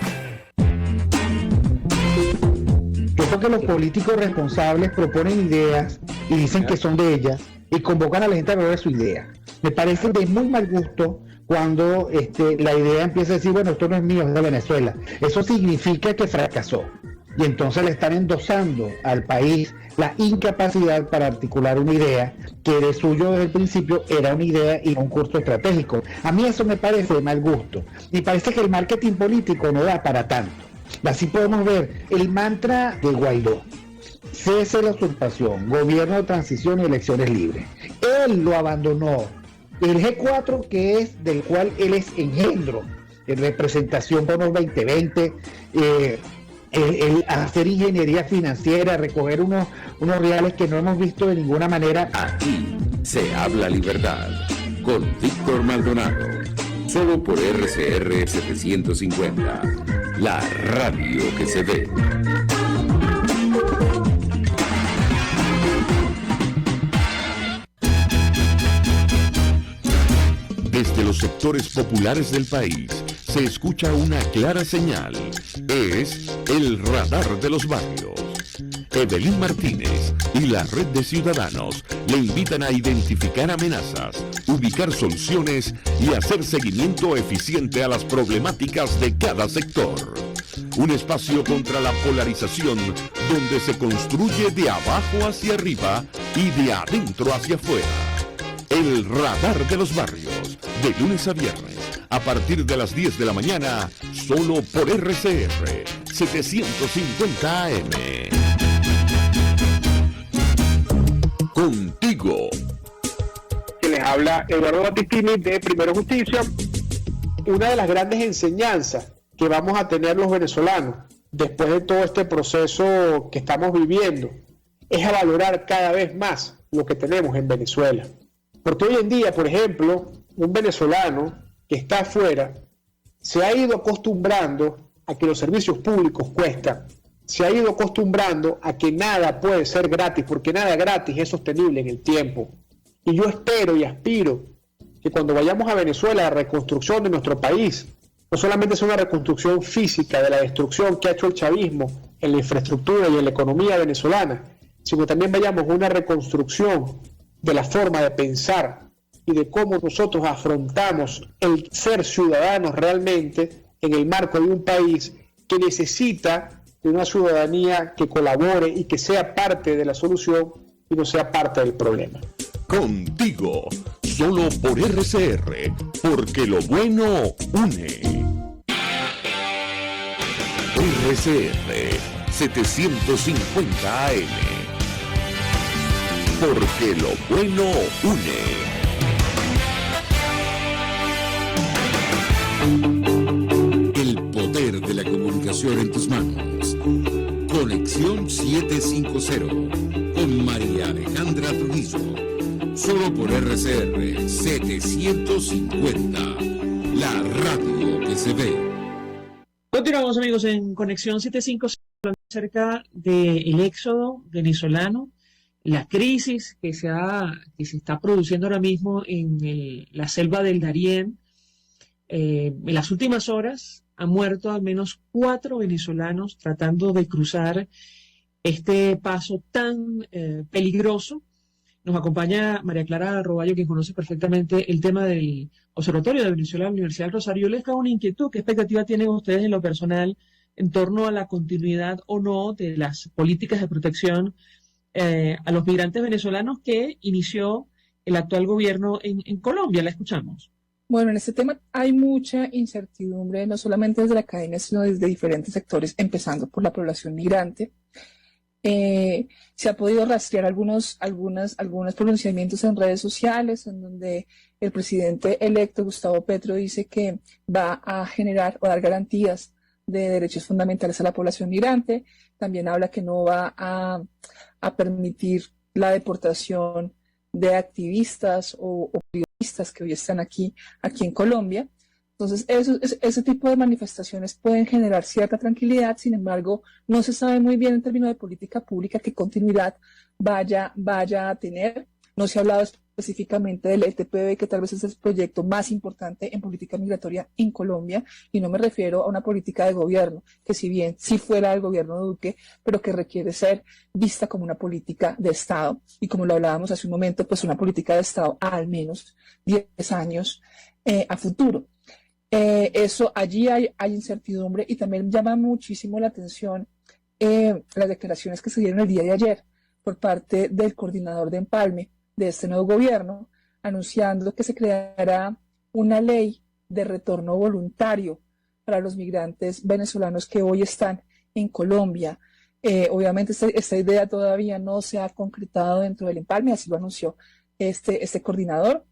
Creo que los políticos responsables proponen ideas y dicen que son de ellas y convocan a la gente a hablar de su idea. Me parece de muy mal gusto cuando la idea empieza a decir, bueno, esto no es mío, es de Venezuela. Eso significa que fracasó. Y entonces le están endosando al país la incapacidad para articular una idea que de suyo desde el principio era una idea y no un curso estratégico. A mí eso me parece de mal gusto. Y parece que el marketing político no da para tanto. Así podemos ver el mantra de Guaidó: cese la usurpación, gobierno de transición y elecciones libres. Él lo abandonó. El G4, que es del cual él es engendro, en representación por los 2020, el hacer ingeniería financiera, recoger unos reales que no hemos visto de ninguna manera. Aquí se habla libertad con Víctor Maldonado, solo por RCR 750, la radio que se ve. Desde los sectores populares del país se escucha una clara señal. Es el radar de los barrios. Evelyn Martínez y la red de ciudadanos le invitan a identificar amenazas, ubicar soluciones y hacer seguimiento eficiente a las problemáticas de cada sector. Un espacio contra la polarización donde se construye de abajo hacia arriba y de adentro hacia afuera. El radar de los barrios, de lunes a viernes, a partir de las 10 de la mañana, solo por RCR 750 AM. Contigo. Que les habla Eduardo Battistini de Primero Justicia. Una de las grandes enseñanzas que vamos a tener los venezolanos después de todo este proceso que estamos viviendo es a valorar cada vez más lo que tenemos en Venezuela. Porque hoy en día, por ejemplo, un venezolano que está afuera se ha ido acostumbrando a que los servicios públicos cuestan, se ha ido acostumbrando a que nada puede ser gratis, porque nada gratis es sostenible en el tiempo. Y yo espero y aspiro que cuando vayamos a Venezuela, la reconstrucción de nuestro país no solamente sea una reconstrucción física de la destrucción que ha hecho el chavismo en la infraestructura y en la economía venezolana, sino también vayamos a una reconstrucción de la forma de pensar y de cómo nosotros afrontamos el ser ciudadanos realmente en el marco de un país que necesita de una ciudadanía que colabore y que sea parte de la solución y no sea parte del problema. Contigo, solo por RCR, porque lo bueno une. RCR 750 AM. Porque lo bueno une. El poder de la comunicación en tus manos. Conexión 750 con María Alejandra Trujillo. Solo por RCR 750. La radio que se ve. Continuamos, amigos, en Conexión 750, acerca del éxodo venezolano, la crisis que se está produciendo ahora mismo en la selva del Darién. En las últimas horas han muerto al menos 4 venezolanos tratando de cruzar este paso tan peligroso. Nos acompaña María Clara Roballo, quien conoce perfectamente el tema del Observatorio de Venezuela de la Universidad del Rosario. Yo les hago una inquietud. ¿Qué expectativa tienen ustedes en lo personal en torno a la continuidad o no de las políticas de protección a los migrantes venezolanos que inició el actual gobierno en Colombia? La escuchamos. Bueno, en este tema hay mucha incertidumbre, no solamente desde la academia, sino desde diferentes sectores, empezando por la población migrante. Se ha podido rastrear algunos pronunciamientos en redes sociales en donde el presidente electo Gustavo Petro dice que va a generar o dar garantías de derechos fundamentales a la población migrante. También habla que no va a permitir la deportación de activistas o periodistas que hoy están aquí en Colombia. Entonces, ese tipo de manifestaciones pueden generar cierta tranquilidad. Sin embargo, no se sabe muy bien en términos de política pública qué continuidad vaya a tener. No se ha hablado específicamente del ETPB, que tal vez es el proyecto más importante en política migratoria en Colombia, y no me refiero a una política de gobierno, que si bien sí fuera del gobierno de Duque, pero que requiere ser vista como una política de Estado, y como lo hablábamos hace un momento, pues una política de Estado a al menos 10 años a futuro. Allí hay incertidumbre, y también llama muchísimo la atención las declaraciones que se dieron el día de ayer por parte del coordinador de empalme de este nuevo gobierno, anunciando que se creará una ley de retorno voluntario para los migrantes venezolanos que hoy están en Colombia. Obviamente esta idea todavía no se ha concretado dentro del empalme, así lo anunció este coordinador,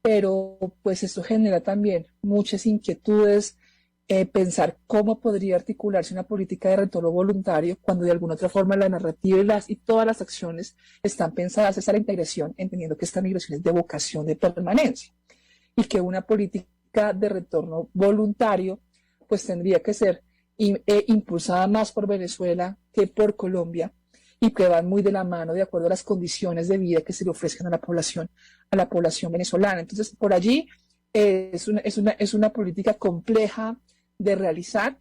pero pues esto genera también muchas inquietudes, pensar cómo podría articularse una política de retorno voluntario cuando de alguna otra forma la narrativa y todas las acciones están pensadas hacia la integración, entendiendo que esta migración es de vocación de permanencia y que una política de retorno voluntario pues tendría que ser impulsada más por Venezuela que por Colombia, y que van muy de la mano de acuerdo a las condiciones de vida que se le ofrezcan a la población venezolana. Entonces, por allí es una política compleja de realizar.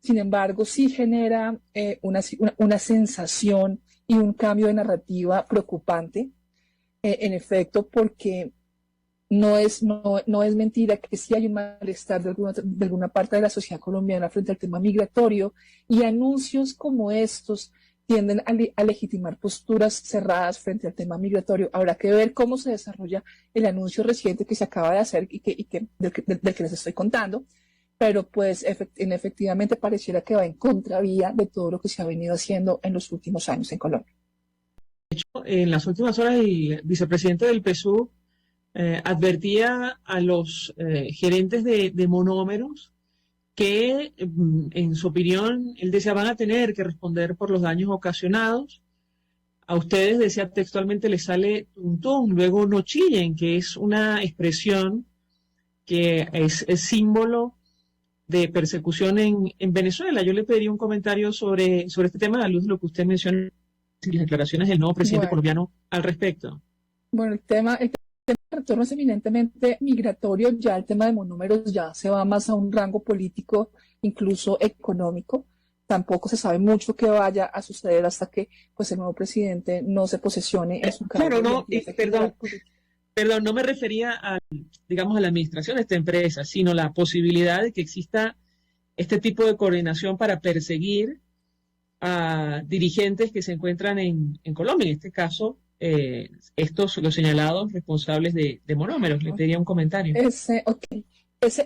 Sin embargo, sí genera una sensación y un cambio de narrativa preocupante, en efecto, porque no es mentira que sí hay un malestar de alguna parte de la sociedad colombiana frente al tema migratorio, y anuncios como estos tienden a legitimar posturas cerradas frente al tema migratorio. Habrá que ver cómo se desarrolla el anuncio reciente que se acaba de hacer y del que les estoy contando, pero pues efectivamente pareciera que va en contravía de todo lo que se ha venido haciendo en los últimos años en Colombia. De hecho, en las últimas horas el vicepresidente del PSUV advertía a los gerentes de monómeros que, en su opinión, él decía, van a tener que responder por los daños ocasionados. A ustedes, decía textualmente, les sale tuntún, luego no chillen, que es una expresión que es símbolo de persecución en Venezuela. Yo le pediría un comentario sobre este tema a la luz de lo que usted menciona y las declaraciones del nuevo presidente colombiano al respecto. Bueno, el tema de retorno es eminentemente migratorio. Ya el tema de monómeros ya se va más a un rango político, incluso económico. Tampoco se sabe mucho qué vaya a suceder hasta que pues el nuevo presidente no se posesione en su cargo. Claro, perdón, no me refería a la administración de esta empresa, sino la posibilidad de que exista este tipo de coordinación para perseguir a dirigentes que se encuentran en Colombia. En este caso, los señalados responsables de monómeros. Le pediría un comentario. Esa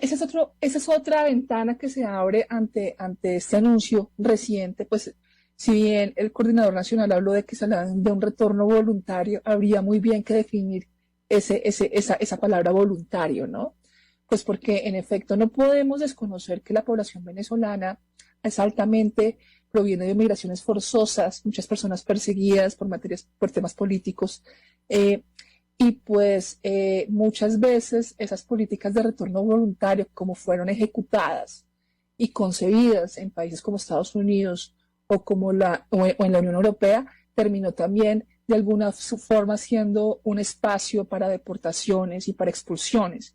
es otra ventana que se abre ante este anuncio reciente. Pues si bien el coordinador nacional habló de que se habla de un retorno voluntario, habría muy bien que definir esa palabra voluntario, ¿no? Pues porque en efecto no podemos desconocer que la población venezolana es altamente proviene de migraciones forzosas, muchas personas perseguidas por temas políticos, y pues muchas veces esas políticas de retorno voluntario, como fueron ejecutadas y concebidas en países como Estados Unidos o en la Unión Europea, terminó también de alguna forma siendo un espacio para deportaciones y para expulsiones,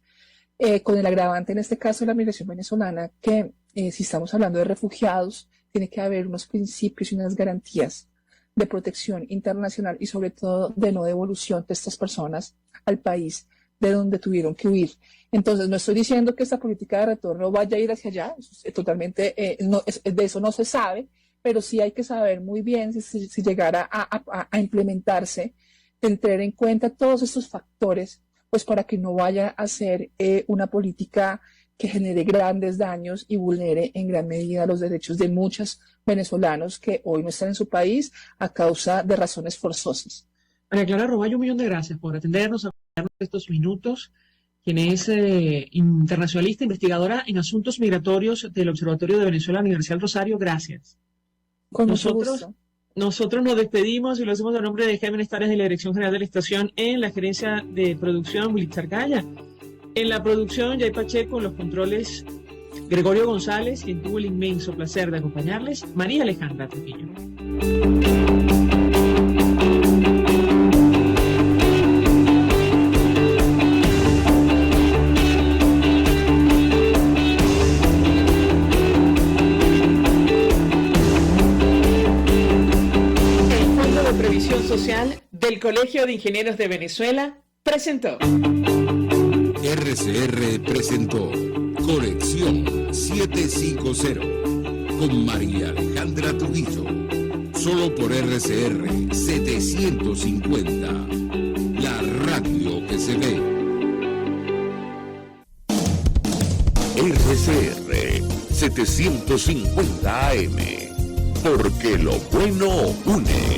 con el agravante en este caso de la migración venezolana que si estamos hablando de refugiados, tiene que haber unos principios y unas garantías de protección internacional y sobre todo de no devolución de estas personas al país de donde tuvieron que huir. Entonces, no estoy diciendo que esta política de retorno vaya a ir hacia allá, totalmente, de eso no se sabe, pero sí hay que saber muy bien si llegara a implementarse, de tener en cuenta todos estos factores, pues para que no vaya a ser una política que genere grandes daños y vulnere en gran medida los derechos de muchos venezolanos que hoy no están en su país a causa de razones forzosas. María Clara Roballo, un millón de gracias por atendernos, acompañarnos estos minutos, quien es internacionalista, investigadora en asuntos migratorios del Observatorio de Venezuela, Universidad del Rosario. Gracias. Con mucho gusto. Nosotros nos despedimos y lo hacemos a nombre de Jaime Estares, de la Dirección General de la Estación, en la gerencia de producción, Willy Charcaya. En la producción, Jay Pacheco, en los controles, Gregorio González, quien tuvo el inmenso placer de acompañarles, María Alejandra Trujillo. El Fondo de Previsión Social del Colegio de Ingenieros de Venezuela presentó. RCR presentó Conexión 750 con María Alejandra Trujillo. Solo por RCR 750, la radio que se ve. RCR 750 AM, porque lo bueno une.